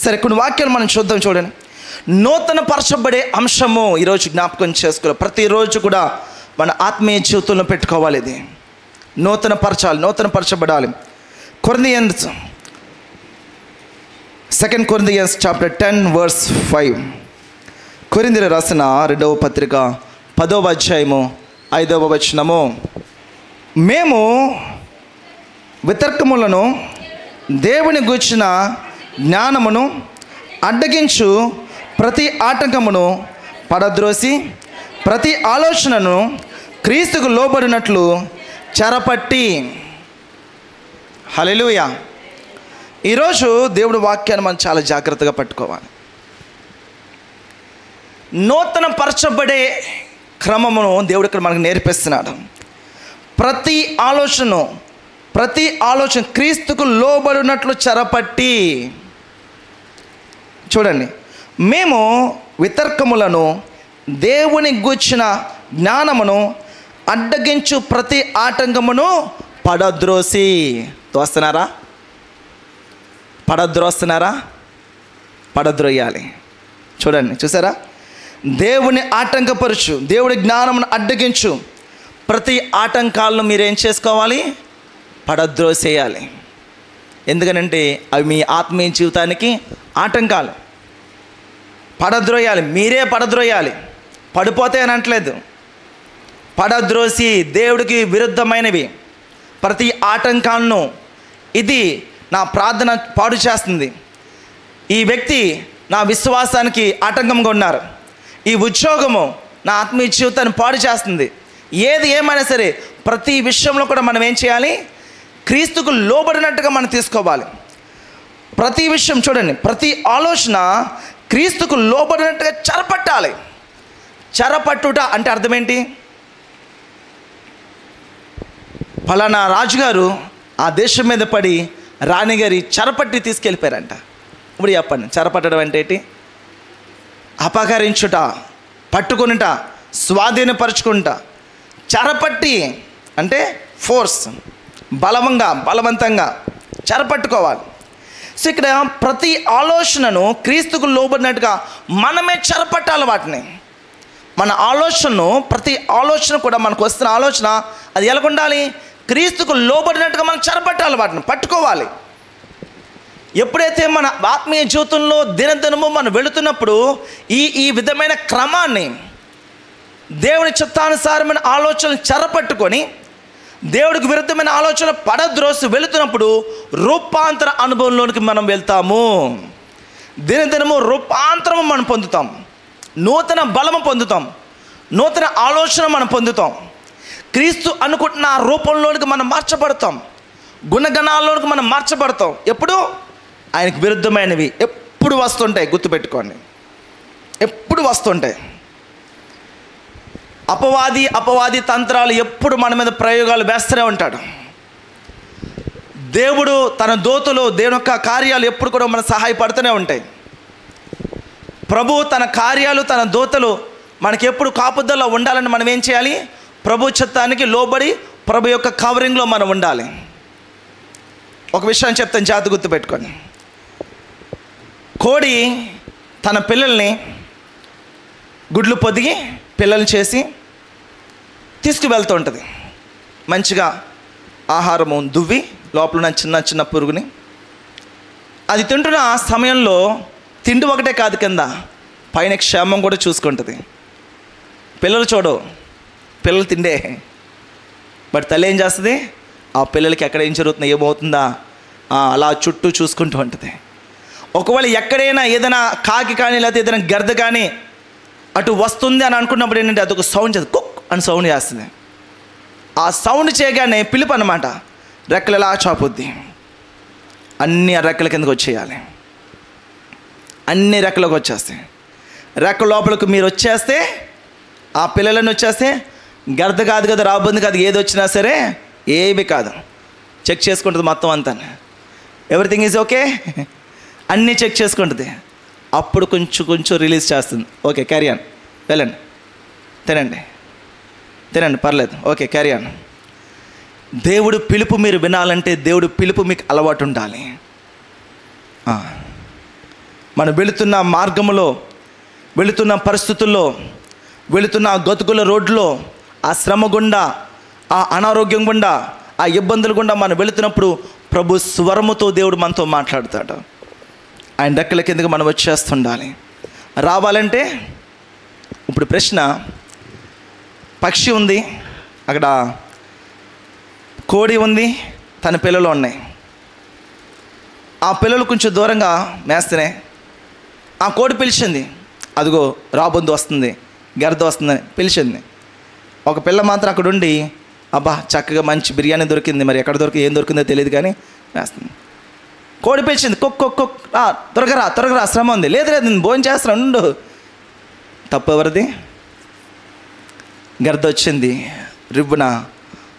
సరే, కొన్ని వాక్యాలు మనం చూద్దాం. చూడండి, నూతన పరచబడే అంశము ఈరోజు జ్ఞాపకం చేసుకోవాలి. ప్రతిరోజు కూడా మన ఆత్మీయ జీవితంలో పెట్టుకోవాలి. ఇది నూతన పరచబడాలి. Corinthians 2 Corinthians chapter 10 verse 5. కొరింథీయులకు రాసిన 2వ పత్రిక 10వ అధ్యాయము 5వ వచనము. మేము వితర్కములను, దేవుని గూర్చిన జ్ఞానమును అడ్డగించు ప్రతి ఆటంకమును పడద్రోసి ప్రతి ఆలోచనను క్రీస్తుకు లోబడినట్లు చెరపట్టి. హల్లెలూయా. ఈరోజు దేవుడి వాక్యాన్ని మనం చాలా జాగ్రత్తగా పట్టుకోవాలి. నూతన పరచబడే క్రమమును దేవుడు ఇక్కడ మనకు నేర్పిస్తున్నాడు. ప్రతి ఆలోచన క్రీస్తుకు లోబడినట్లు చెరపట్టి. చూడండి, మేము వితర్కములను, దేవుని గూర్చిన జ్ఞానమును అడ్డగించు ప్రతి ఆటంకమును పడద్రోసి. పడద్రోయాలి. చూడండి, చూసారా? దేవుని ఆటంకపరచు, దేవుడి జ్ఞానమును అడ్డగించు ప్రతి ఆటంకాలను మీరేం చేసుకోవాలి? పడద్రోసేయాలి. ఎందుకనంటే అవి మీ ఆత్మీయ జీవితానికి ఆటంకాలు. పడద్రోయాలి, మీరే పడద్రోయాలి. పడిపోతే అని అంటలేదు. పడద్రోసి దేవుడికి విరుద్ధమైనవి ప్రతి ఆటంకాలను, ఇది నా ప్రార్థన పాడు చేస్తుంది, ఈ వ్యక్తి నా విశ్వాసానికి ఆటంకంగా ఉన్నారు, ఈ ఉద్యోగము నా ఆత్మీయ జీవితాన్ని పాడు చేస్తుంది, ఏది ఏమైనా సరే ప్రతి విషయంలో కూడా మనం ఏం చేయాలి? క్రీస్తుకు లోబడినట్టుగా మనం తీసుకోవాలి. ప్రతి విషయం చూడండి, ప్రతి ఆలోచన క్రీస్తుకు లోబడినట్టుగా చెరపట్టాలి. చెరపట్టుట అంటే అర్థం ఏంటి? ఫలానా రాజుగారు ఆ దేశం మీద పడి రాణిగారి చెరపట్టి తీసుకెళ్ళిపోయారంట. ఇప్పుడు చెప్పండి, చెరపట్టడం అంటే ఏంటి? అపహరించుట, పట్టుకునుట, స్వాధీనపరచుకుంట. చెరపట్టి అంటే ఫోర్స్, బలవంతంగా చెరపట్టుకోవాలి. సో ఇక్కడ ప్రతి ఆలోచనను క్రీస్తుకు లోబడినట్టుగా మనమే చెరపట్టాలి. వాటిని మన ఆలోచనను, ప్రతి ఆలోచన కూడా మనకు వస్తున్న ఆలోచన అది ఎలా ఉండాలి? క్రీస్తుకు లోబడినట్టుగా మనం చెరపట్టాలి, వాటిని పట్టుకోవాలి. ఎప్పుడైతే మన ఆత్మీయ జీవితంలో దినదినము మనం వెళుతున్నప్పుడు ఈ విధమైన క్రమాన్ని, దేవుని చిత్తానుసారమైన ఆలోచనలు చెరపట్టుకొని దేవుడికి విరుద్ధమైన ఆలోచన పడద్రోసి వెళుతున్నప్పుడు రూపాంతర అనుభవంలోనికి మనం వెళ్తాము. దినదినము రూపాంతరము మనం పొందుతాం, నూతన బలము పొందుతాం, నూతన ఆలోచన మనం పొందుతాం. క్రీస్తు అనుకుంటున్న ఆ రూపంలోనికి మనం మార్చబడతాం, గుణగణాల్లోనికి మనం మార్చబడతాం. ఎప్పుడు? ఆయనకు విరుద్ధమైనవి ఎప్పుడు వస్తుంటాయి, గుర్తుపెట్టుకోండి, ఎప్పుడు వస్తుంటాయి. అపవాది తంత్రాలు ఎప్పుడు మన మీద ప్రయోగాలు వేస్తూనే ఉంటాడు. దేవుడు తన దూతలు, దేవుని యొక్క కార్యాలు ఎప్పుడు కూడా మన సహాయపడుతూనే ఉంటాయి. ప్రభు తన కార్యాలు, తన దూతలు మనకి ఎప్పుడు కాపుదల్లో ఉండాలని మనం ఏం చేయాలి? ప్రభు చిత్తానికి లోబడి ప్రభు యొక్క కవరింగ్లో మనం ఉండాలి. ఒక విషయం చెప్తాను, జాగ్రత్త గుర్తుపెట్టుకోండి. కోడి తన పిల్లల్ని గుడ్లు పొదిగి పిల్లల్ని చేసి తీసుకువెళ్తూ ఉంటుంది. మంచిగా ఆహారము దువ్వి లోపల ఉన్న చిన్న చిన్న పురుగుని అది తింటున్న సమయంలో తిండి ఒకటే కాదు, కింద పైన క్షేమం కూడా చూసుకుంటుంది. పిల్లలు చూడవు, పిల్లలు తిండే, బట్ తల్లి ఏం చేస్తుంది? ఆ పిల్లలకి ఎక్కడ ఏం జరుగుతుందో, ఏమవుతుందా అలా చుట్టూ చూసుకుంటూ ఉంటుంది. ఒకవేళ ఎక్కడైనా ఏదైనా కాకి కానీ లేకపోతే ఏదైనా గర్ద కానీ అటు వస్తుంది అని అనుకున్నప్పుడు ఏంటంటే అదొక సౌండ్ చేస్తుంది, కుక్ అని సౌండ్ చేస్తుంది. ఆ సౌండ్ చేయగానే పిలుపు అన్నమాట, రెక్కలు ఎలా చాపుద్ది, అన్ని రెక్కల కిందకు వచ్చేయాలి, అన్ని రెక్కలకు వచ్చేస్తాయి. రెక్క లోపలికి మీరు వచ్చేస్తే, ఆ పిల్లలను వచ్చేస్తే గర్ద కాదు కదా, రాబోతుంది కాదు, ఏది వచ్చినా సరే ఏమి కాదు, చెక్ చేసుకుంటుంది మొత్తం అంతా, ఎవ్రీథింగ్ ఈజ్ ఓకే, అన్నీ చెక్ చేసుకుంటుంది. అప్పుడు కొంచెం రిలీజ్ చేస్తుంది. ఓకే, క్యారీ ఆన్, వెళ్ళండి, తినండి పర్లేదు, ఓకే క్యారీ ఆన్. దేవుడు పిలుపు మీరు వినాలంటే దేవుడు పిలుపు మీకు అలవాటు ఉండాలి. మనం వెళుతున్న మార్గంలో, వెళుతున్న పరిస్థితుల్లో, వెళుతున్న గతుకుల రోడ్లో, ఆ శ్రమ గుండా, ఆ అనారోగ్యం గుండా, ఆ ఇబ్బందులు గుండా మనం వెళుతున్నప్పుడు ప్రభు స్వరముతో దేవుడు మనతో మాట్లాడతాడు. ఆయన రెక్కల కిందకి మనం వచ్చేస్తుండాలి. రావాలంటే ఇప్పుడు ప్రశ్న, పక్షి ఉంది, అక్కడ కోడి ఉంది, తన పిల్లలు ఉన్నాయి. ఆ పిల్లలు కొంచెం దూరంగా మేస్తేనే ఆ కోడి పిలిచింది, అదిగో రాబొద్దు వస్తుంది, గెరద వస్తుందని పిలిచింది. ఒక పిల్ల మాత్రం అక్కడ ఉండి, అబ్బా చక్కగా మంచి బిర్యానీ దొరికింది, మరి ఎక్కడ దొరికింది ఏం దొరికిందో తెలియదు కానీ వేస్తుంది. కోడి పిలిచింది, కుక్ కుక్ కుక్, త్వరగా శ్రమ ఉంది. లేదు నేను భోజనం చేస్తాను ఉండు. తప్పు ఎవరిది? గెరద వచ్చింది, రివ్వున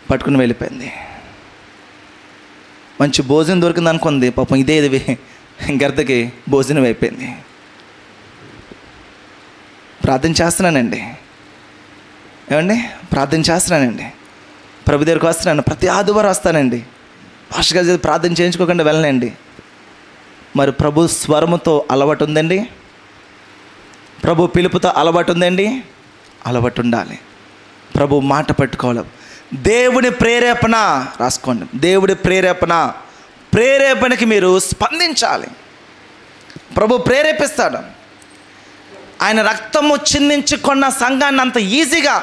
పట్టుకుని వెళ్ళిపోయింది. మంచి భోజనం దొరికింది అనుకుంది, పాపం ఇదే గెరదకి భోజనం అయిపోయింది. ప్రార్థన చేస్తున్నానండి, ఏమండి ప్రార్థన చేస్తున్నానండి, ప్రభు దగ్గరికి వస్తున్నాను, ప్రతి ఆదివారం వస్తానండి, పాస్టర్ గారి ప్రార్థన చేయించుకోకుండా వెళ్ళనండి. మరి ప్రభు స్వరముతో అలవాటు ఉందండి, ప్రభు పిలుపుతో అలవాటు ఉందండి, అలవాటు ఉండాలి. ప్రభు మాట పట్టుకోవాలి. దేవుని ప్రేరేపణ రాసుకోండి, దేవుడి ప్రేరేపణకి మీరు స్పందించాలి. ప్రభు ప్రేరేపిస్తాడు. ఆయన రక్తము చిందించి కొన్న సంఘాన్ని అంత ఈజీగా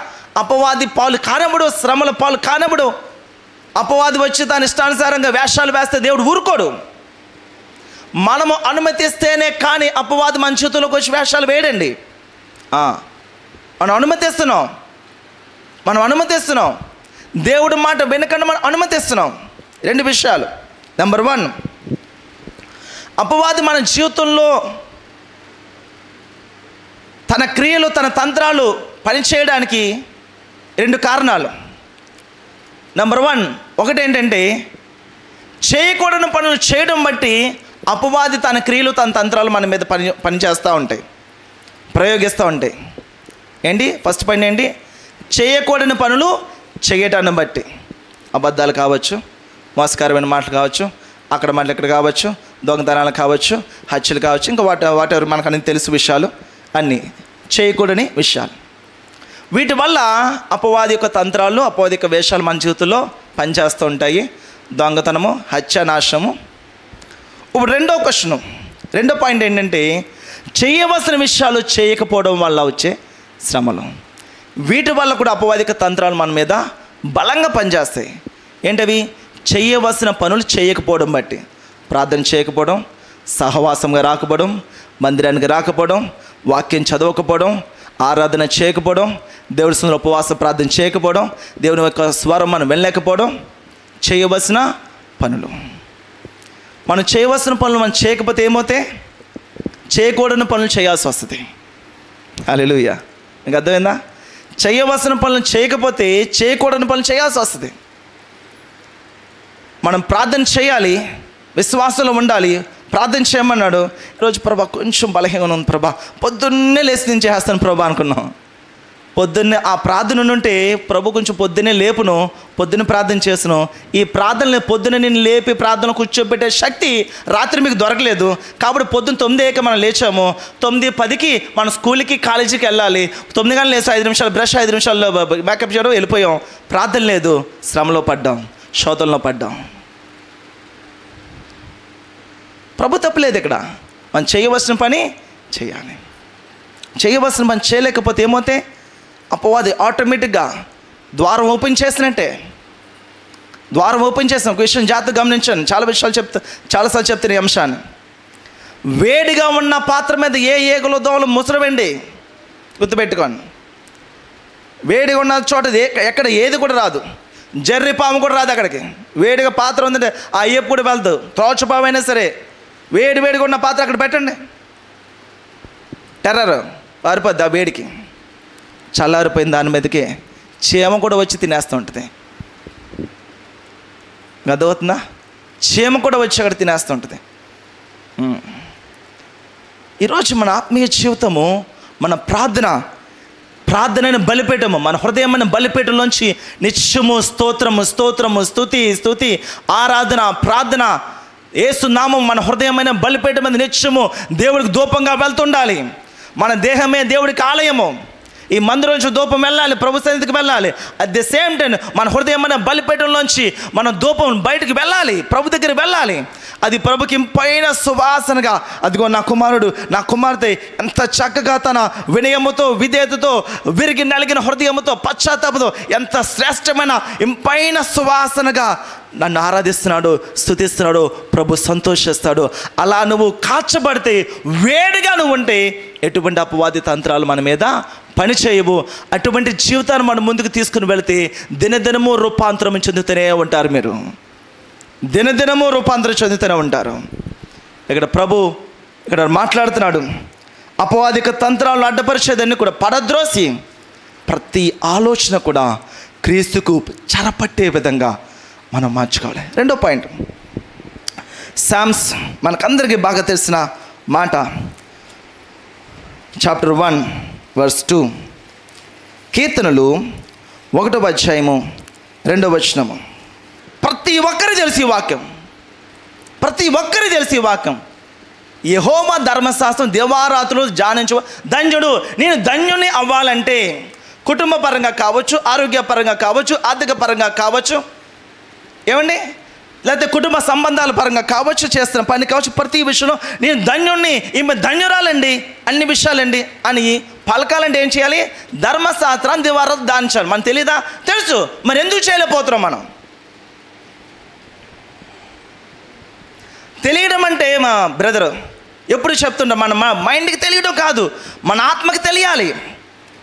అపవాది పాలు కానబడు, శ్రమల పాలు కానబడు. అపవాది వచ్చి దాని ఇష్టానుసారంగా వేషాలు వేస్తే దేవుడు ఊరుకోడు. మనము అనుమతిస్తేనే కానీ అపవాది మన చేతుల్లోకి వచ్చి వేషాలు వేయడండి. మనం అనుమతిస్తున్నాం, దేవుడి మాట వెనకుండా మనం అనుమతిస్తున్నాం. 2 విషయాలు. నెంబర్ 1, అపవాది మన జీవితంలో తన క్రియలు, తన తంత్రాలు పనిచేయడానికి 2 కారణాలు. నెంబర్ 1, ఒకటి ఏంటంటే చేయకూడని పనులు చేయడం బట్టి అపవాది తన క్రియలు, తన తంత్రాలు మన మీద పనిచేస్తూ ఉంటాయి, ప్రయోగిస్తూ ఉంటాయి. ఏంటి ఫస్ట్ పాయింట్ ఏంటి? చేయకూడని పనులు చేయటాన్ని బట్టి. అబద్ధాలు కావచ్చు, మోసకరమైన మాటలు కావచ్చు, అక్కడ మాటలు ఇక్కడ కావచ్చు, దొంగతనాలు కావచ్చు, హత్యలు కావచ్చు, ఇంకా వాటెవర్ మనకు అన్ని తెలుసు విషయాలు, అన్నీ చేయకూడని విషయాలు. వీటి వల్ల అపవాది యొక్క తంత్రాలు, అపవాది యొక్క వేషాలు మన జీవితంలో పనిచేస్తూ ఉంటాయి. దొంగతనము, హత్య, నాశనము. ఇప్పుడు రెండో పాయింట్ ఏంటంటే చేయవలసిన విషయాలు చేయకపోవడం వల్ల వచ్చే శ్రమలు. వీటి వల్ల కూడా అపవాది యొక్క తంత్రాలు మన మీద బలంగా పనిచేస్తాయి. ఏంటవి? చేయవలసిన పనులు చేయకపోవడం బట్టి. ప్రార్థన చేయకపోవడం, సహవాసంగా రాకపోవడం, మందిరానికి రాకపోవడం, వాక్యం చదవకపోవడం, ఆరాధన చేయకపోవడం, దేవుడి సన్నిధిలో ఉపవాస ప్రార్థన చేయకపోవడం, దేవుని యొక్క స్వరం మనం వెళ్ళలేకపోవడం. చేయవలసిన పనులు మనం చేయవలసిన పనులు మనం చేయకపోతే ఏమవుతాయి? చేయకూడని పనులు చేయాల్సి వస్తుంది. హల్లెలూయా. మీకు అర్థమైందా? చేయవలసిన పనులు చేయకపోతే చేయకూడని పనులు చేయాల్సి వస్తుంది. మనం ప్రార్థన చేయాలి, విశ్వాసంలో ఉండాలి. ప్రార్థన చేయమన్నాడు. ఈరోజు ప్రభా కొంచెం బలహీనంగా ఉంది ప్రభా, పొద్దున్నే లేచి నేను చేస్తాను ప్రభా అనుకున్నాం. పొద్దున్నే ఆ ప్రార్థన ఉంటే ప్రభు కొంచెం పొద్దున్నే లేపును, పొద్దున్న ప్రార్థన చేసాను. ఈ ప్రార్థనలు పొద్దున్న నేను లేపి ప్రార్థన కూర్చోబెట్టే శక్తి రాత్రి మీకు దొరకలేదు. కాబట్టి పొద్దున్న 9 మనం లేచాము, 9:10 మన స్కూల్కి కాలేజీకి వెళ్ళాలి. 9 గంటలు లేచి 5 నిమిషాలు బ్రష్, 5 నిమిషాల్లో మేకప్ చేయడం, వెళ్ళిపోయాం. ప్రార్థన లేదు, శ్రమలో పడ్డాం, శోధనలో పడ్డాం. ప్రభు తప్పలేదు ఇక్కడ. మనం చేయవలసిన పని చేయాలి. చేయవలసిన పని చేయలేకపోతే ఏమవుతే అపవాది ఆటోమేటిక్గా ద్వారం ఓపెన్ చేసినట్టే. ద్వారం ఓపెన్ చేసిన ఒక విషయం జాగ్రత్తగా గమనించాను. చాలాసార్లు చెప్తాను ఈ అంశాన్ని. వేడిగా ఉన్న పాత్ర మీద ఏ ఏగులో దోమలు ముసరవండి, గుర్తుపెట్టుకోండి. వేడిగా ఉన్న చోట ఎక్కడ ఏది కూడా రాదు, జర్రి పాము కూడా రాదు అక్కడికి. వేడిగా పాత్ర ఉందంటే ఆ ఏపు కూడా వెళ్తావు. త్రోచపాము అయినా సరే వేడిగా ఉన్న పాత్ర అక్కడ పెట్టండి, టెర్రర్ పారిపోద్ది. ఆ వేడికి చల్లారిపోయిన దాని మీదకి చీమ కూడా వచ్చి తినేస్తూ ఉంటుంది. అర్థమవుతుందా? చీమ కూడా వచ్చి అక్కడ తినేస్తూ ఉంటుంది. ఈరోజు మన ఆత్మీయ జీవితము, మన ప్రార్థనను బలిపీఠము, మన హృదయమైన బలిపీఠంలోంచి నిత్యము స్తోత్రము, స్తుతి, ఆరాధన, ప్రార్థన యేసు నామం మన హృదయమైన బలిపీఠం మీద నిత్యము దేవుడికి ధూపంగా వెళ్తుండాలి. మన దేహమే దేవుడికి ఆలయము. ఈ మందిరం నుంచి ధూపం వెళ్ళాలి, ప్రభు సన్నిధికి వెళ్ళాలి. అట్ ది సేమ్ టైం మన హృదయమైన బలిపీఠంలోంచి మన ధూపం బయటకు వెళ్ళాలి, ప్రభు దగ్గర వెళ్ళాలి. అది ప్రభుకి ఇంపైన సువాసనగా, అదిగో నా కుమారుడు నా కుమార్తె ఎంత చక్కగా తన వినయముతో విధేయతతో విరిగి నలిగిన హృదయముతో పశ్చాత్తాపంతో ఎంత శ్రేష్టమైన ఇంపైన సువాసనగా నన్ను ఆరాధిస్తున్నాడు, స్తుతిస్తున్నాడు, ప్రభు సంతోషిస్తాడు. అలా నువ్వు కాచబడితే, వేడిగా నువ్వు ఉంటే ఎటువంటి అపవాది తంత్రాలు మన మీద పనిచేయవు. అటువంటి జీవితాన్ని మనం ముందుకు తీసుకుని వెళితే దినదినము రూపాంతరం చెందుతూనే ఉంటారు. మీరు దినదినము రూపాంతరం చెందుతూనే ఉంటారు. ఇక్కడ ప్రభు ఇక్కడ మాట్లాడుతున్నాడు, అపవాదిక తంత్రాలను అడ్డపరిచేదాన్ని కూడా పడద్రోసి ప్రతి ఆలోచన కూడా క్రీస్తుకు చెరపట్టే విధంగా మనం మార్చుకోవాలి. రెండో పాయింట్, సామ్స్ మనకందరికీ బాగా తెలిసిన మాట, చాప్టర్ 1 verse 2. కీర్తనలు 1వ అధ్యాయము 2వ వచనము. ప్రతి ఒక్కరికి తెలిసి వాక్యం, ప్రతి ఒక్కరికి తెలిసి వాక్యం. యెహోవా ధర్మశాస్త్రం దివారాత్రులు ధ్యానించు. ధన్యుడు, నేను ధన్యుని అవ్వాలంటే కుటుంబ పరంగా కావచ్చు, ఆరోగ్యపరంగా కావచ్చు, ఆర్థిక పరంగా కావచ్చు, ఏమండి, లేకపోతే కుటుంబ సంబంధాల పరంగా కావచ్చు, చేస్తున్న పని కావచ్చు, ప్రతి విషయంలో నేను ధన్యుణ్ణి, ఈమె ధన్యురాలండి, అన్ని విషయాలండి అని పలకాలంటే ఏం చేయాలి? ధర్మశాస్త్రాన్ని దివారాత్రులు ధ్యానించాలి. మనకు తెలీదా? తెలుసు, మరి ఎందుకు చేయలేకపోతున్నాం మనం? తెలియడం అంటే మా బ్రదర్ ఎప్పుడు చెప్తుంటాం, మన మైండ్కి తెలియడం కాదు, మన ఆత్మకి తెలియాలి.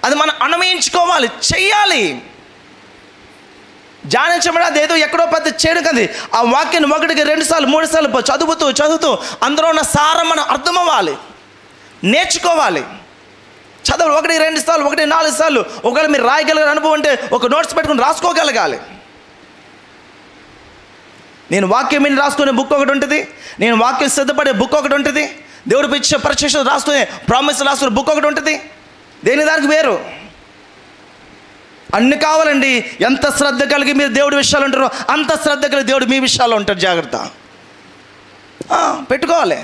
అది మనం అనుభవించుకోవాలి, చెయ్యాలి. ధ్యానించబడి అదేదో ఎక్కడో పెద్ద చేయడం కదా. ఆ వాక్యాన్ని 1కి 2 సార్లు 3 సార్లు చదువుతూ అందులో ఉన్న సారం మనం అర్థం అవ్వాలి, నేర్చుకోవాలి. చదవాలి 1, 2 సార్లు, 1, 4 సార్లు. ఒకవేళ మీరు రాయగలిగిన అనుభవం అంటే ఒక నోట్స్ పెట్టుకుని రాసుకోగలగాలి. నేను వాక్యం మీద రాసుకునే బుక్ ఒకటి ఉంటుంది, నేను వాక్యం సిద్ధపడే బుక్ ఒకటి ఉంటుంది, దేవుడు ఇచ్చే పరిచయం రాసుకునే ప్రామిస్ రాసుకునే బుక్ ఒకటి ఉంటుంది. దేని దానికి వేరు అన్ని కావాలండి. ఎంత శ్రద్ధ కలిగి మీరు దేవుడి విషయాలు ఉంటారో అంత శ్రద్ధ కలిగి దేవుడు మీ విషయాల్లో ఉంటాడు. జాగ్రత్త పెట్టుకోవాలి.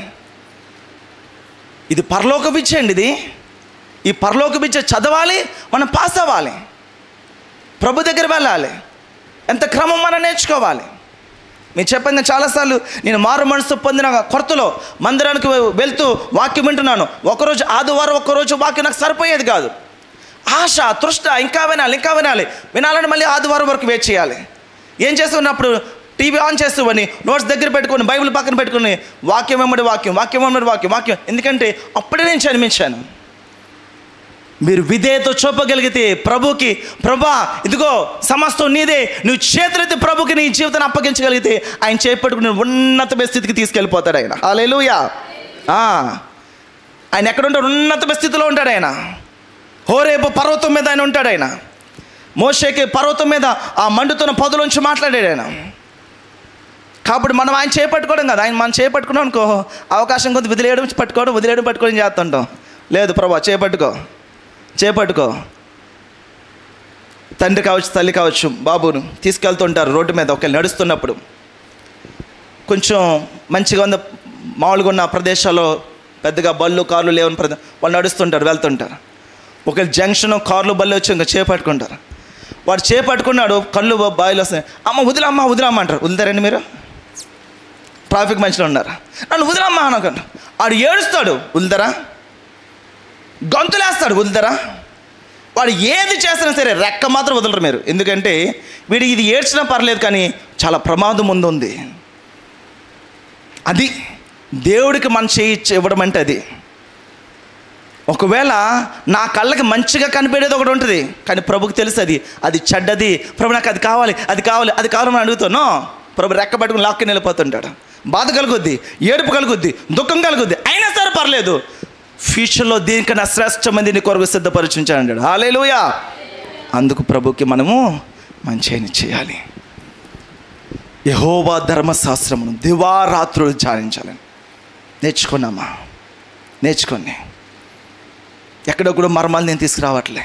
ఇది పరలోక విద్య అండి. ఇది ఈ పరలోక విద్య చదవాలి, మనం పాస్ అవ్వాలి, ప్రభు దగ్గర వెళ్ళాలి, ఎంత క్రమం మనం నేర్చుకోవాలి. మీరు చెప్పండి, చాలాసార్లు నేను మారు మనసు పొందిన కొరతలో మందిరానికి వెళ్తూ వాక్యం వింటున్నాను. ఒకరోజు ఆదివారం ఒక్కరోజు వాక్యం నాకు సరిపోయేది కాదు. ఆశ, తృష్ట, ఇంకా వినాలి, వినాలని మళ్ళీ ఆదివారం వరకు వెయిట్ చేయాలి. ఏం చేస్తున్నప్పుడు టీవీ ఆన్ చేస్తువని నోట్స్ దగ్గర పెట్టుకొని బైబిల్ పక్కన పెట్టుకుని వాక్యం వెంబడి వాక్యం. ఎందుకంటే అప్పుడే నేను జన్మించాను. మీరు విధేయత చూపగలిగితే ప్రభుకి, ప్రభా ఇదిగో సమస్తం నీదే, నువ్వు చేతులెత్తి ప్రభుకి నీ జీవితాన్ని అప్పగించగలిగితే ఆయన చేపట్టుకుని ఉన్నతమైన స్థితికి తీసుకెళ్ళిపోతాడు ఆయన. హల్లెలూయా. ఆయన ఎక్కడ ఉంటాడు? ఉన్నతమైన స్థితిలో ఉంటాడు ఆయన. హోరేబు పర్వతం మీద ఆయన ఉంటాడు. ఆయన మోషేకి పర్వతం మీద ఆ మండుతున్న పొదలోంచి మాట్లాడాడు ఆయన. కాబట్టి మనం ఆయన చేపట్టుకోవడం కదా, ఆయన మనం చేపట్టుకున్నాం అనుకో అవకాశం కొంత వదిలేయడం పట్టుకోవడం చేస్తుంటాం. లేదు ప్రభా చేపట్టుకో. తండ్రి కావచ్చు, తల్లి కావచ్చు, బాబును తీసుకెళ్తుంటారు రోడ్డు మీద. ఒకవేళ నడుస్తున్నప్పుడు కొంచెం మంచిగా ఉన్న మామూలుగా ఉన్న ప్రదేశాల్లో పెద్దగా బళ్ళు కార్లు లేవని వాళ్ళు నడుస్తుంటారు, వెళ్తుంటారు. ఒకవేళ జంక్షన్ కార్లు బళ్ళు వచ్చి ఇంకా చేపట్టుకుంటారు. వాడు చేపట్టుకున్నాడు, కళ్ళు బాయిలు వస్తాయి. అమ్మ వదిలమ్మ అంటారు. వదిలేరండి మీరు? ట్రాఫిక్ మధ్యలో ఉన్నారు, నన్ను వదిలమ్మ అనకండి. వాడు ఏడుస్తాడు, వదులుతారా? గొంతులేస్తాడు, వదులుతారా? వాడు ఏది చేసినా సరే రెక్క మాత్రం వదలరు మీరు. ఎందుకంటే వీడు ఇది ఏడ్చినా పర్లేదు కానీ చాలా ప్రమాదం ముందు ఉంది. అది దేవుడికి మన చేయి ఇవ్వడం అంటే అది. ఒకవేళ నా కళ్ళకి మంచిగా కనిపెట్టేది ఒకటి ఉంటుంది, కానీ ప్రభుకి తెలుసు అది చెడ్డది. ప్రభు నాకు అది కావాలని అడుగుతాను. ప్రభు రెక్క పట్టుకుని లాక్కి వెళ్ళిపోతుంటాడు. బాధ కలుగుద్ది, ఏడుపు కలుగుద్ది, దుఃఖం కలుగుద్ది, అయినా సరే పర్లేదు, ఫ్యూచర్లో దీనికన్నా శ్రేష్టమంది నీ కొరకు సిద్ధపరిచించాడు. హల్లెలూయా. అందుకు ప్రభుకి మనము మంచిని చేయాలి. యెహోవా ధర్మశాస్త్రమును దివారాత్రులు ధ్యానించాలని నేర్చుకోండి. ఎక్కడొక్కడ మర్మాలు నేను తీసుకురావట్లే.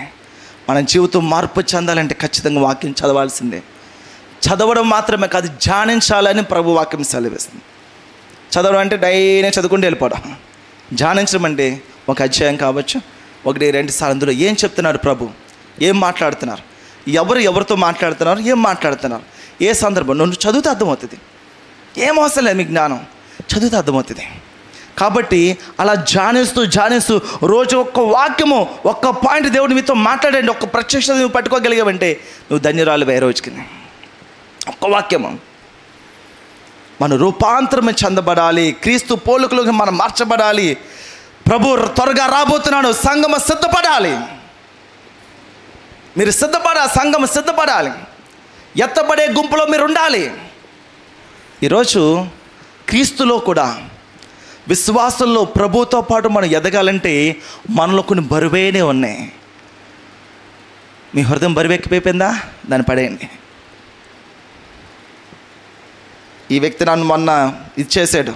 మన జీవితం మార్పు చెందాలంటే ఖచ్చితంగా వాక్యం చదవాల్సిందే. చదవడం మాత్రమే కాదు, ధ్యానించాలని ప్రభు వాక్యం సెలవిస్తుంది. చదవడం అంటే డైలీ చదువుకుంటూ వెళ్ళిపోవడం. ధ్యానించడం అంటే ఒక అధ్యాయం కావచ్చు, 1-2 సార్లు అందులో ఏం చెప్తున్నారు ప్రభు, ఏం మాట్లాడుతున్నారు, ఎవరితో మాట్లాడుతున్నారు, ఏం మాట్లాడుతున్నారు, ఏ సందర్భం, నువ్వు చదివితే అర్థమవుతుంది. ఏం అవసరం లేదు, మీ జ్ఞానం చదివితే అర్థమవుతుంది. కాబట్టి అలా ధ్యానిస్తూ రోజు ఒక్క వాక్యము, ఒక్క పాయింట్ దేవుడు మీతో మాట్లాడండి, ఒక్క ప్రత్యక్షత నువ్వు పట్టుకోగలిగావంటే నువ్వు ధన్యురాలు వే రోజుకి. ఒక్క వాక్యము. మన రూపాంతరం చెందబడాలి, క్రీస్తు పోలికలోకి మనం మార్చబడాలి. ప్రభు త్వరగా రాబోతున్నాడు, సంఘం సిద్ధపడాలి. మీరు సిద్ధపడాలి, సంఘం సిద్ధపడాలి, ఎత్తబడే గుంపులో మీరు ఉండాలి. ఈరోజు క్రీస్తులో కూడా విశ్వాసంలో ప్రభుతో పాటు మనం ఎదగాలంటే మనలో కొన్ని బరువేనే ఉన్నాయి. మీ హృదయం బరువెక్కిపోయిందా? దాన్ని పడేయండి. ఈ వ్యక్తి నన్ను మొన్న ఇచ్చేసాడు,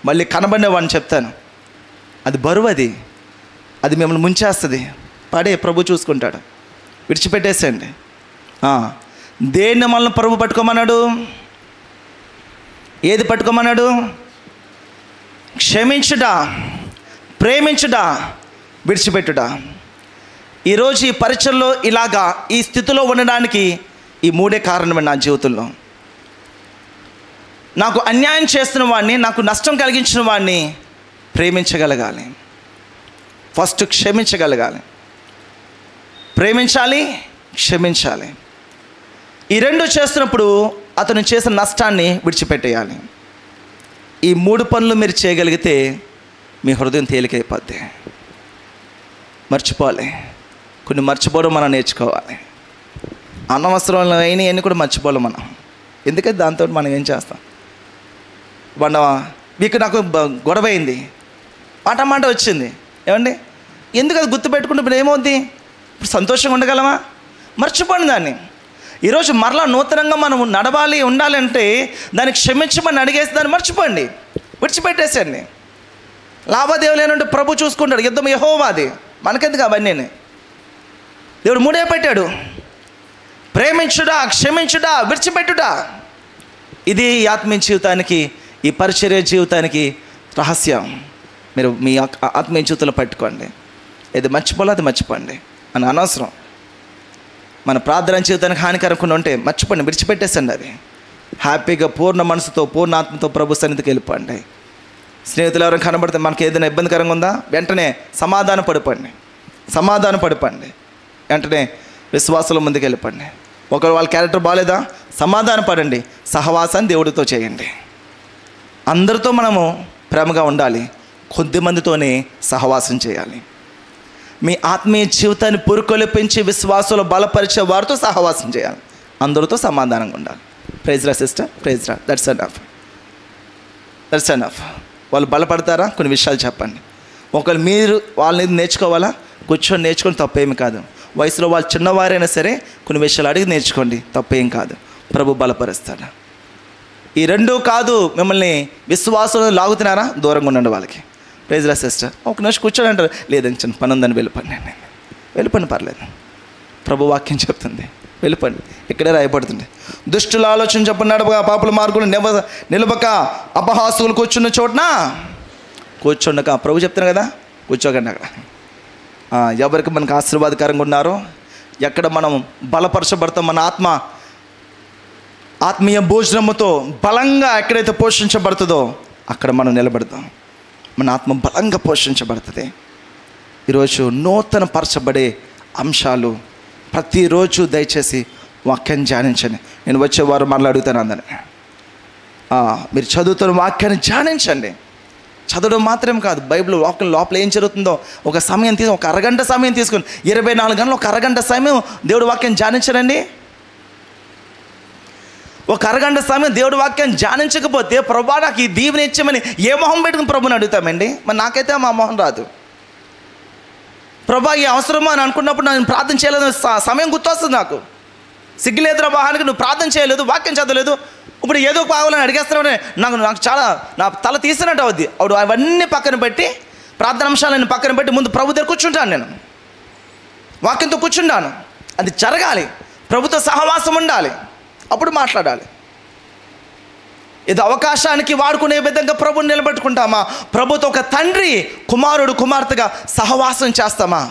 మళ్ళీ కనబడినవాడిని చెప్తాను, అది బరువు, అది మిమ్మల్ని ముంచేస్తుంది. పడే, ప్రభు చూసుకుంటాడు. విడిచిపెట్టేసేయండి. దేన్ని మనల్ని ప్రభు పట్టుకోమన్నాడు? ఏది పట్టుకోమన్నాడు? క్షమించుట, ప్రేమించుట, విడిచిపెట్టుట. ఈరోజు ఈ పరిచయంలో ఇలాగా ఈ స్థితిలో ఉండడానికి ఈ 3 కారణమే నా జీవితంలో. నాకు అన్యాయం చేస్తున్న వాడిని, నాకు నష్టం కలిగించిన వాడిని ప్రేమించగలగాలి. ఫస్ట్ క్షమించగలగాలి, ప్రేమించాలి, క్షమించాలి. ఈ 2 చేస్తున్నప్పుడు అతను చేసిన నష్టాన్ని విడిచిపెట్టేయాలి. ఈ 3 పనులు మీరు చేయగలిగితే మీ హృదయం తేలికైపోద్ది. మర్చిపోవాలి, కొన్ని మర్చిపోవడం మనం నేర్చుకోవాలి. అనవసరమైన అన్నీ కూడా మర్చిపోవాలి మనం. ఎందుకంటే దాంతో మనం ఏం చేస్తాం? మీకు నాకు గొడవ అయింది, మాట వచ్చింది, ఏమండి, ఎందుకు అది గుర్తుపెట్టుకుంటే ఇప్పుడు ఏమవుద్ది? ఇప్పుడు సంతోషంగా ఉండగలమా? మర్చిపోండి దాన్ని. ఈరోజు మరలా నూతనంగా మనం నడవాలి, ఉండాలంటే దాన్ని క్షమించమని అడిగేసి దాన్ని మర్చిపోండి, విడిచిపెట్టేసండి. లావాదేవీలు ఏంటంటే ప్రభు చూసుకుంటాడు, యుద్ధం యెహోవాది, మనకెందుకు అవన్నీ? దేవుడు 3 పెట్టాడు: ప్రేమించుట, క్షమించుట, విడిచిపెట్టుట. ఇది ఆత్మీయ జీవితానికి, ఈ పరిచర్య జీవితానికి రహస్యం. మీరు మీ ఆత్మీయ జీవితంలో పట్టుకోండి. ఇది మర్చిపోలే, అది మర్చిపోండి అని అనవసరం. మన ప్రార్థన జీవితానికి హానికరకుండా ఉంటే మర్చిపోండి, విడిచిపెట్టేసండి. అది హ్యాపీగా పూర్ణ మనసుతో, పూర్ణ ఆత్మతో ప్రభు సన్నిధికి వెళ్ళిపోండి. స్నేహితులు ఎవరైనా కనబడితే మనకి ఏదైనా ఇబ్బందికరంగా ఉందా, వెంటనే సమాధాన పడిపోండి, వెంటనే విశ్వాసంలో ముందుకు వెళ్ళిపోండి. ఒకరు వాళ్ళ క్యారెక్టర్ బాగాలేదా, సమాధాన పడండి, సహవాసాన్ని దేవుడితో చేయండి. అందరితో మనము ప్రేమగా ఉండాలి, కొద్దిమందితోనే సహవాసం చేయాలి. మీ ఆత్మీయ జీవితాన్ని పురుకొలిపించి విశ్వాసంలో బలపరిచే వారితో సహవాసం చేయాలి, అందరితో సమాధానంగా ఉండాలి. ప్రైజ్ రా సిస్టర్, ప్రైజ్ రా. That's enough. వాళ్ళు బలపడతారా? కొన్ని విషయాలు చెప్పండి. ఒకవేళ మీరు వాళ్ళని నేర్చుకోవాలా, కూర్చొని నేర్చుకొని తప్పేమి కాదు. వయసులో వాళ్ళు చిన్నవారైనా సరే కొన్ని విషయాలు అడిగి నేర్చుకోండి, తప్పేం కాదు. ప్రభు బలపరుస్తాడు. ఈ 2 కాదు, మిమ్మల్ని విశ్వాసంలో లాగుతున్నారా, దూరంగా ఉండండి వాళ్ళకి. ప్రైజ్ రా సిస్టర్, ఒక నిమిషం కూర్చొని అంటారు, లేదని చిన్న పని ఉందని వెళ్ళిపోండి, పర్లేదు, ప్రభు వాక్యం చెప్తుంది, వెళ్ళిపోండి. ఇక్కడే రాయబడుతుంది, దుష్టుల ఆలోచన చెప్పన్నాడు, పాపుల మార్గులు నిలబక అపహాసులు కూర్చున్న చోటున కూర్చోండక. ప్రభు చెప్తున్నారు కదా, కూర్చోకండి అక్కడ. ఎవరికి మనకు ఆశీర్వాదకరంగా ఉన్నారో, ఎక్కడ మనం బలపరచబడతాం, మన ఆత్మీయ భోజనముతో బలంగా ఎక్కడైతే పోషించబడుతుందో అక్కడ మనం నిలబడతాం. మన ఆత్మ బలంగా పోషించబడుతుంది. ఈరోజు నూతన పరచబడే అంశాలు ప్రతిరోజు దయచేసి వాక్యాన్ని ధ్యానించండి. నేను వచ్చే వారం మరలా అడుగుతాను అందరినీ, మీరు చదువుతున్న వాక్యాన్ని ధ్యానించండి. చదవడం మాత్రమే కాదు, బైబిల్ వాక్యం లోపల ఏం జరుగుతుందో ఒక సమయం ఒక అరగంట సమయం తీసుకుని 24 గంటలు ఒక అరగంట సమయం దేవుడి వాక్యం ధ్యానించడండి. ఒక అరగంట సమయం దేవుడి వాక్యం ధ్యానించకపోతే ప్రభా నాకు ఈ దీవెన ఇచ్చామని ఏ మొహం పెట్టుకుని ప్రభుని అడుగుతామండి? మరి నాకైతే మా మొహం రాదు. ప్రభా ఈ అవసరమా అని అనుకున్నప్పుడు నేను ప్రార్థన చేయలేదు, సమయం గుర్తొస్తుంది నాకు. సిగ్గులేదురా వాహానికి, నువ్వు ప్రార్థన చేయలేదు, వాక్యం చదవలేదు, ఇప్పుడు ఏదో కావాలని అడిగేస్తున్నావు, నాకు చాలా నా తల తీసినట్టు అవుద్ది. అప్పుడు అవన్నీ పక్కన పెట్టి, ప్రార్థన అంశాలను పక్కన పెట్టి ముందు ప్రభు దగ్గర కూర్చుంటాను, నేను వాక్యంతో కూర్చుంటాను. అది జరగాలి, ప్రభుతో సహవాసం ఉండాలి, అప్పుడు మాట్లాడాలి. ఏదో అవకాశానికి వాడుకునే విధంగా ప్రభుని నిలబెట్టుకుంటామా? ప్రభుతో ఒక తండ్రి కుమారుడు కుమార్తెగా సహవాసం చేస్తామా?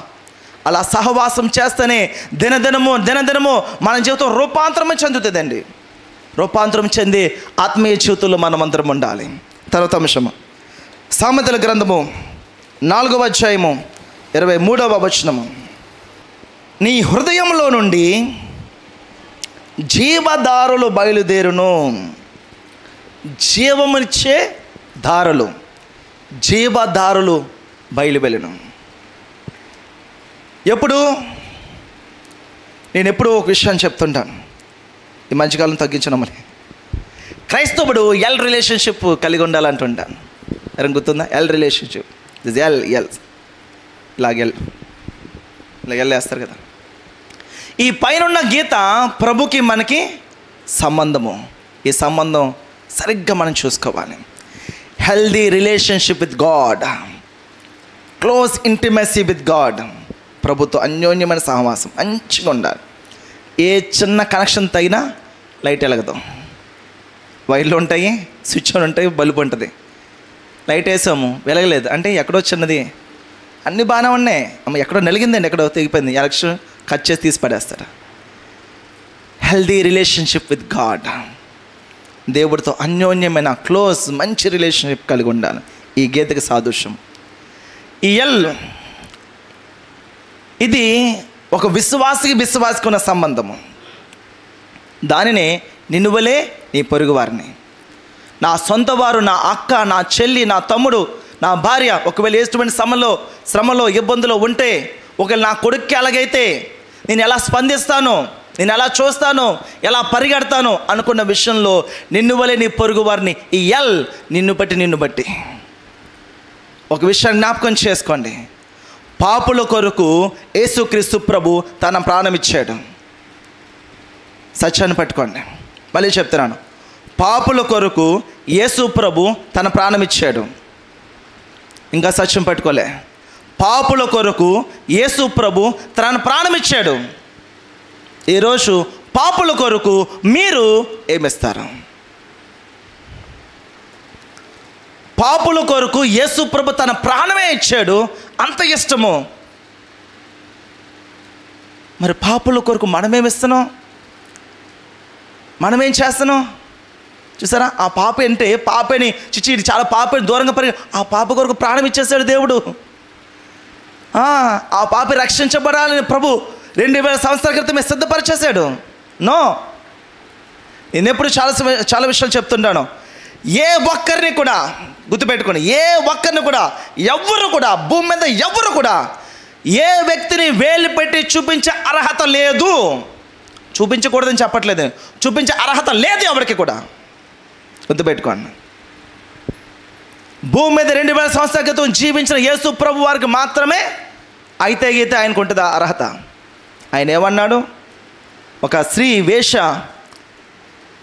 అలా సహవాసం చేస్తేనే దినదినము మన జీవితం రూపాంతరం చెందుతుందండి. రూపాంతరం చెంది ఆత్మీయ జీవితంలో మనమందరం ఉండాలి. తర్వాత అంశము సామెతల గ్రంథము 4వ అధ్యాయము 23వ వచనము. నీ హృదయంలో నుండి జీవదారులు బయలుదేరును. జీవమునిచ్చే దారులు, జీవదారులు బయలువెళ్ళును. నేను ఎప్పుడు ఒక విషయాన్ని చెప్తుంటాను, ఈ మధ్యకాలం తగ్గించడం మరి. క్రైస్తవుడు ఎల్ రిలేషన్షిప్ కలిగి ఉండాలంటుంటాను. ఎవరికి గుర్తుందా? L relationship. దిస్ ఎల్ ఇలాగ ఎల్ వేస్తారు కదా. ఈ పైనున్న గీత ప్రభుకి మనకి సంబంధము. ఈ సంబంధం సరిగ్గా మనం చూసుకోవాలి. Healthy relationship with God, close intimacy with God. ప్రభుతో అన్యోన్యమైన సహవాసం మంచిగా ఉండాలి. ఏ చిన్న కనెక్షన్ తగినా లైట్ వెలగదు. వైర్లు ఉంటాయి, స్విచ్ ఆన్ ఉంటాయి, బల్బు ఉంటుంది. లైట్ వేసాము వెలగలేదు అంటే ఎక్కడో చిన్నది, అన్నీ బాగానే ఉన్నాయి, అమ్మ ఎక్కడో నలిగిందండి, ఎక్కడో తెగిపోయింది, ఎలక్షన్ కట్ చేసి తీసి పడేస్తాడు. హెల్దీ రిలేషన్షిప్ విత్ గాడ్, దేవుడితో అన్యోన్యమైన క్లోజ్ మంచి రిలేషన్షిప్ కలిగి ఉండాలి. ఈ గీతకి సాదృశ్యం. ఈ ఎల్ ఇది ఒక విశ్వాసికి ఉన్న సంబంధము. దానినే నిన్ను వలే నీ పొరుగువారిని, నా సొంత వారు, నా అక్క, నా చెల్లి, నా తమ్ముడు, నా భార్య ఒకవేళ ఎటువంటి శ్రమలో ఇబ్బందులో ఉంటే, ఒకవేళ నా కొడుక్కి అలాగైతే నేను ఎలా స్పందిస్తాను, నేను ఎలా చూస్తాను, ఎలా పరిగెడతాను అనుకున్న విషయంలో నిన్ను వలే నీ పొరుగు వారిని. ఈ ఎల్ నిన్ను బట్టి ఒక విషయాన్ని జ్ఞాపకం చేసుకోండి. పాపుల కొరకు యేసుక్రీస్తు ప్రభు తన ప్రాణం ఇచ్చాడు. సత్యాన్ని పట్టుకోండి, మళ్ళీ చెప్తున్నాను. పాపుల కొరకు యేసు ప్రభు తన ప్రాణం ఇచ్చాడు. ఇంకా సత్యం పట్టుకోలే. పాపుల కొరకు యేసు ప్రభు తన ప్రాణం ఇచ్చాడు. ఈరోజు పాపుల కొరకు మీరు ఏమిస్తారు? పాపుల కొరకు యేసు ప్రభు తన ప్రాణమే ఇచ్చాడు, అంత ఇష్టము. మరి పాపుల కొరకు మనమేమిస్తున్నాం? మనమేం చేస్తున్నాం? చూసారా, ఆ పాప అంటే పాపని చిచ్చి ఇది చాలా పాపని దూరంగా ఆ పాప కొరకు ప్రాణం ఇచ్చేసాడు దేవుడు. ఆ పాప రక్షించబడాలని ప్రభు 2000 సంవత్సరాల క్రితమే సిద్ధపరిచేశాడు. నో, నేను ఎప్పుడు చాలా విషయాలు చెప్తుంటాను. ఏ ఒక్కరిని కూడా గుర్తుపెట్టుకోండి, ఏ ఒక్కరిని కూడా ఎవరు కూడా భూమి మీద ఎవరు కూడా ఏ వ్యక్తిని వేలు పెట్టి చూపించే అర్హత లేదు. చూపించకూడదని చెప్పట్లేదు, చూపించే అర్హత లేదు ఎవరికి కూడా. గుర్తుపెట్టుకోండి. భూమి మీద 2000 సంవత్సరాల క్రితం జీవించిన యేసు ప్రభు వారికి మాత్రమే అయితే గీతే ఆయనకు ఉంటుంది అర్హత. ఆయన ఏమన్నాడు? ఒక స్త్రీ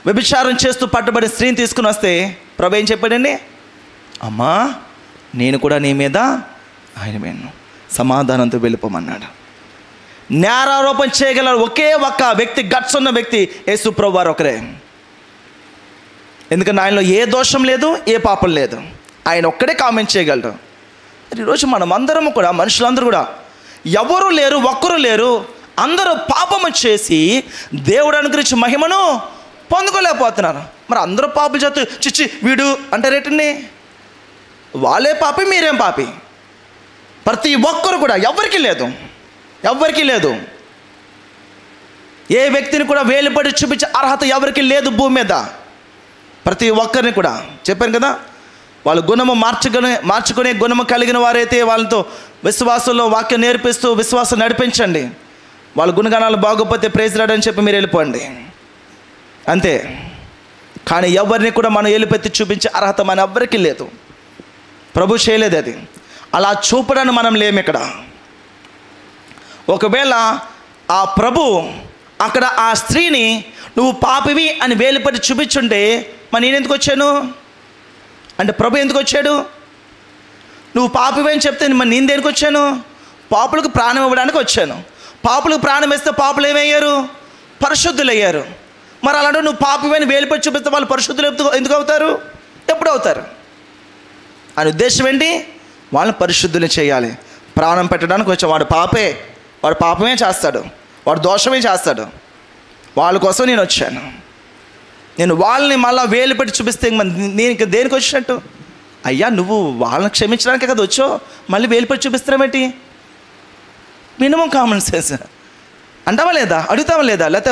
వ్యభిచారం చేస్తూ పట్టుబడి స్త్రీని తీసుకుని వస్తే ప్రభు ఏం చెప్పాడండి? అమ్మా, నేను కూడా నీ మీద ఆయన మీద సమాధానంతో వెళ్ళిపోమన్నాడు. నేరారోపణ చేయగల ఒకే ఒక్క వ్యక్తి, గట్స్ ఉన్న వ్యక్తి యేసు ప్రభు వారు ఒకరే. ఎందుకంటే ఆయనలో ఏ దోషం లేదు, ఏ పాపం లేదు. ఆయన ఒక్కడే కామెంట్ చేయగలరు. ఈరోజు మనమందరము కూడా, మనుషులందరూ కూడా ఎవరు లేరు, ఒక్కరు లేరు. అందరూ పాపము చేసి దేవుడు అనుగ్రహించిన మహిమను పొందుకోలేకపోతున్నారు. మరి అందరూ పాపలు చేస్తూ చిచ్చి వీడు అంటారేటండి? వాళ్ళే పాపి, మీరేం పాపి? ప్రతి ఒక్కరు కూడా ఎవరికి లేదు. ఏ వ్యక్తిని కూడా వేలుపడి చూపించే అర్హత ఎవరికి లేదు భూమి మీద. ప్రతి ఒక్కరిని కూడా చెప్పాను కదా, వాళ్ళ గుణము మార్చుకునే గుణము కలిగిన వారైతే వాళ్ళతో విశ్వాసంలో వాక్యం నేర్పిస్తూ విశ్వాసం నడిపించండి. వాళ్ళ గుణగణాలు బాగోపోతే ప్రైజ్ రాడని చెప్పి మీరు వెళ్ళిపోండి, అంతే. కానీ ఎవరిని కూడా మనం ఏలుపెత్తి చూపించే అర్హత మన ఎవ్వరికీ లేదు. ప్రభు చేయలేదు అది. అలా చూపడానికి మనం లేము ఇక్కడ. ఒకవేళ ఆ ప్రభు అక్కడ ఆ స్త్రీని నువ్వు పాపివి అని వేలుపెట్టి చూపించుంటే మరి నేను ఎందుకు వచ్చాను అంటే, ప్రభు ఎందుకు వచ్చాడు? నువ్వు పాపివి అని చెప్తే మరి నేను దేనికి వచ్చాను? పాపులకు ప్రాణం ఇవ్వడానికి వచ్చాను. పాపులకు ప్రాణం ఇస్తే పాపులు ఏమయ్యారు? పరిశుద్ధులయ్యారు. మరి అలాంటి నువ్వు పాపమైన వేలుపెట్టి చూపిస్తే వాళ్ళు పరిశుద్ధులు ఎందుకు అవుతారు? ఎప్పుడు అవుతారు? అని ఉద్దేశం ఏంటి? వాళ్ళని పరిశుద్ధులు చేయాలి. ప్రాణం పెట్టడానికి వచ్చాం. వాడు పాపమే చేస్తాడు, వాడు దోషమే చేస్తాడు. వాళ్ళ కోసం నేను వచ్చాను. నేను వాళ్ళని మళ్ళీ వేలు పెట్టి చూపిస్తే నేను ఇంకా దేనికి వచ్చినట్టు? అయ్యా, నువ్వు వాళ్ళని క్షమించడానికే కదా వచ్చో, మళ్ళీ వేలు పెట్టి చూపిస్తున్నామేంటి? మినిమం కామన్ సెన్స్ అంటావా లేదా? అడుగుతావా లేదా? లేకపోతే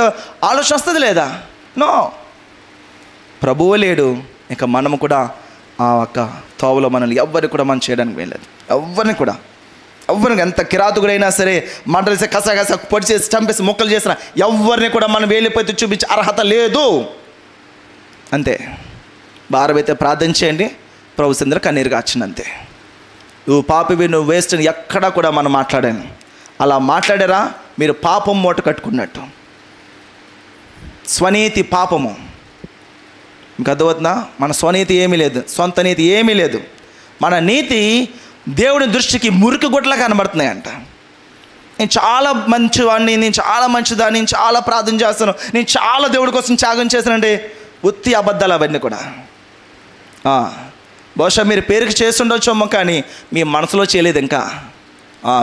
ఆలోచన వస్తుంది లేదా? నో. ప్రభువు లేడు, ఇంకా మనము కూడా ఆ ఒక్క తోవలో మనల్ని ఎవ్వరికి కూడా మనం చేయడానికి వెళ్ళలేదు. ఎవరిని ఎంత కిరాతుకుడైనా సరే, మంటలు కస పొడి చేసి చంపేసి మొక్కలు చేసిన ఎవరిని కూడా మనం వేలిపోతే చూపించే అర్హత లేదు. అంతే. భారమైతే ప్రార్థన చేయండి, ప్రభు సందర కన్నీరు కాచింది. అంతే. నువ్వు పాపివి, నువ్వు వేస్ట్ అని ఎక్కడా కూడా మనం మాట్లాడాను. అలా మాట్లాడారా మీరు పాపం మూట కట్టుకున్నట్టు. స్వనీతి పాపము. మీకు అర్థమవుతుందా? మన స్వనీతి ఏమీ లేదు, సొంత నీతి ఏమీ లేదు. మన నీతి దేవుని దృష్టికి మురికి గుడ్లా కనబడుతున్నాయంట. నేను చాలా మంచివాడిని, నేను చాలా మంచిదాన్ని, నేను చాలా ప్రార్థన చేస్తాను, నేను చాలా దేవుడి కోసం త్యాగం చేస్తానంటే ఉత్తి అబద్ధాలు అవన్నీ కూడా. బహుశా మీరు పేరుకి చేస్తుండొచ్చేమో, కానీ మీ మనసులో చేయలేదు ఇంకా.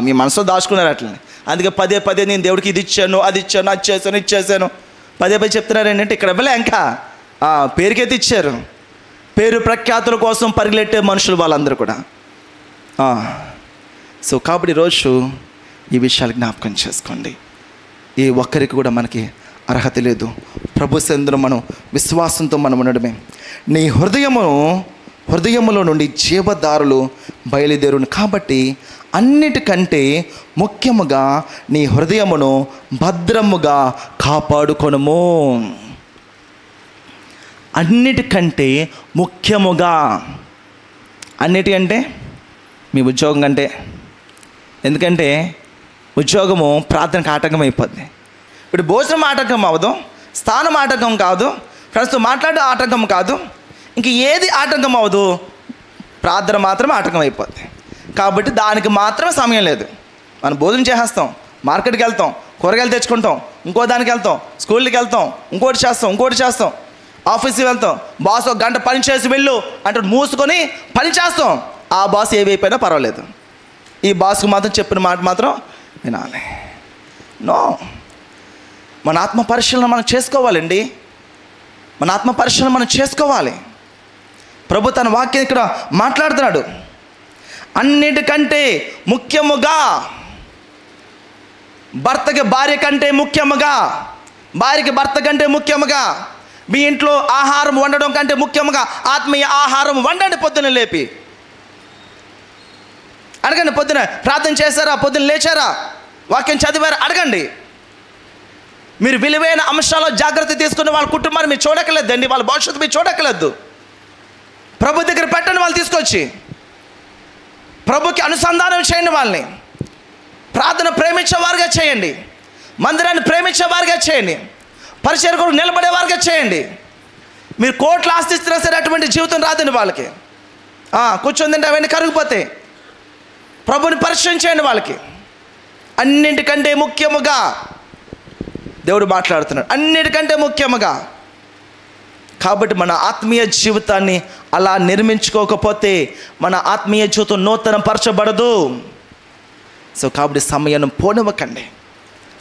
మీ మనసులో దాచుకున్నారు అట్లనే. అందుకే పదే నేను దేవుడికి ఇది ఇచ్చాను, అది ఇచ్చాను, అది చేశాను పదే చెప్తున్నారు. ఏంటంటే ఇక్కడ ఇవ్వలే, ఇంకా పేరుకైతే ఇచ్చారు. పేరు ప్రఖ్యాతుల కోసం పరిగెట్టే మనుషులు వాళ్ళందరూ కూడా. సో కాబట్టి ఈరోజు ఈ విషయాలు జ్ఞాపకం చేసుకోండి. ఏ ఒక్కరికి కూడా మనకి అర్హత లేదు. ప్రభు సందులో మనం విశ్వాసంతో మనం ఉండడమే. నీ హృదయములో నుండి జీవదారులు బయలుదేరును. కాబట్టి అన్నిటికంటే ముఖ్యముగా నీ హృదయమును భద్రముగా కాపాడుకొనుము. అన్నిటికంటే ముఖ్యముగా. అన్నిటికంటే మీ ఉద్యోగం కంటే. ఎందుకంటే ఉద్యోగము ప్రార్థనకు ఆటంకం అయిపోద్ది. ఇప్పుడు భోజనం ఆటంకం అవ్వదు, స్థానం ఆటంకం కాదు, ఫ్రెండ్స్తో మాట్లాడే ఆటంకం కాదు, ఇంక ఏది ఆటంకం అవ్వదు, ప్రార్థన మాత్రం ఆటంకం అయిపోద్ది. కాబట్టి దానికి మాత్రం సమయం లేదు. మనం భోజనం చేసేస్తాం, మార్కెట్కి వెళ్తాం, కూరగాయలు తెచ్చుకుంటాం, ఇంకో దానికి వెళ్తాం, స్కూల్కి వెళ్తాం, ఇంకోటి చేస్తాం, ఆఫీస్కి వెళ్తాం. బాస్ ఒక గంట పని చేసి వెళ్ళు అంటే మూసుకొని పని చేస్తాం. ఆ బాస్ ఏవైపోయినా పర్వాలేదు, ఈ బాస్కు మాత్రం చెప్పిన మాట మాత్రం వినాలి. నో. మన ఆత్మ పరిశీలన మనం చేసుకోవాలండి. మన ఆత్మ పరిశీలన మనం చేసుకోవాలి. ప్రభు తన వాక్యం ఇక్కడ మాట్లాడుతున్నాడు. అన్నిటికంటే ముఖ్యముగా, భర్తకి భార్య కంటే ముఖ్యముగా, భార్యకి భర్త కంటే ముఖ్యముగా, మీ ఇంట్లో ఆహారం వండడం కంటే ముఖ్యముగా ఆత్మీయ ఆహారం వండండి. పొద్దున లేపి అడగండి. పొద్దున ప్రార్థన చేశారా? పొద్దున లేచారా? వాక్యం చదివారా? అడగండి. మీరు విలువైన అంశాల్లో జాగ్రత్త తీసుకుని వాళ్ళ కుటుంబాన్ని మీరు చూడక్కర్లేదండి, వాళ్ళ భవిష్యత్తు మీరు చూడక్కర్లేదు. ప్రభు దగ్గర పెట్టండి, వాళ్ళు తీసుకొచ్చి ప్రభుకి అనుసంధానం చేయండి. వాళ్ళని ప్రార్థన ప్రేమించేవారుగా చేయండి, మందిరాన్ని ప్రేమించేవారుగా చేయండి, పరిచర్య కొరకు నిలబడేవారుగా చేయండి. మీరు కోట్లు ఆస్తిస్తున్నా సరే అటువంటి జీవితం రాదండి వాళ్ళకి. కూర్చొని అవన్నీ కరిగిపోతాయి. ప్రభుని పరిచయం చేయండి వాళ్ళకి. అన్నింటికంటే ముఖ్యముగా దేవుడు మాట్లాడుతున్నాడు, అన్నిటికంటే ముఖ్యముగా. కాబట్టి మన ఆత్మీయ జీవితాన్ని అలా నిర్మించుకోకపోతే మన ఆత్మీయ జీవితం నూతన పరచబడదు. సో కాబట్టి సమయాన్ని పోనివ్వకండి.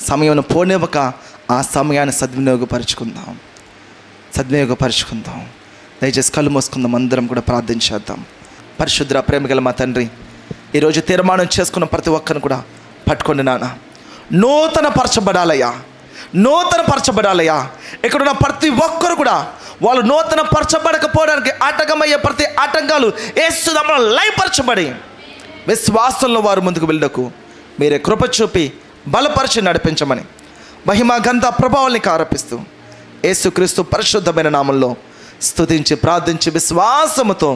సమయాన్ని పోనివ్వక ఆ సమయాన్ని సద్వినియోగపరుచుకుందాం. దయచేసి కళ్ళు మూసుకుందాం, అందరం కూడా ప్రార్థించేద్దాం. పరిశుద్ధ ప్రేమగల మా తండ్రి, ఈరోజు తీర్మానం చేసుకున్న ప్రతి ఒక్కరిని కూడా పట్టుకోండి నాన్న. నూతన పరచబడాలయ్యా. ఇక్కడున్న ప్రతి ఒక్కరు కూడా వాళ్ళు నూతన పరచబడకపోవడానికి ఆటంకమయ్యే ప్రతి ఆటంకాలు యేసు నామములో లయపరచబడి విశ్వాసంలో వారు ముందుకు వెళ్ళకు మీరే కృప చూపి బలపరిచి నడిపించమని మహిమ ఘనత ప్రభావాల్ని ఆరోపిస్తూ యేసుక్రీస్తు పరిశుద్ధమైన నామంలో స్తుతించి ప్రార్థించి విశ్వాసముతో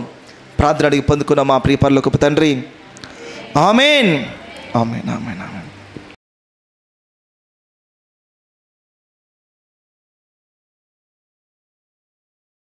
ప్రార్థన అడిగి పొందుకున్న మా ప్రియ పరలోకపు తండ్రి, ఆమేన్.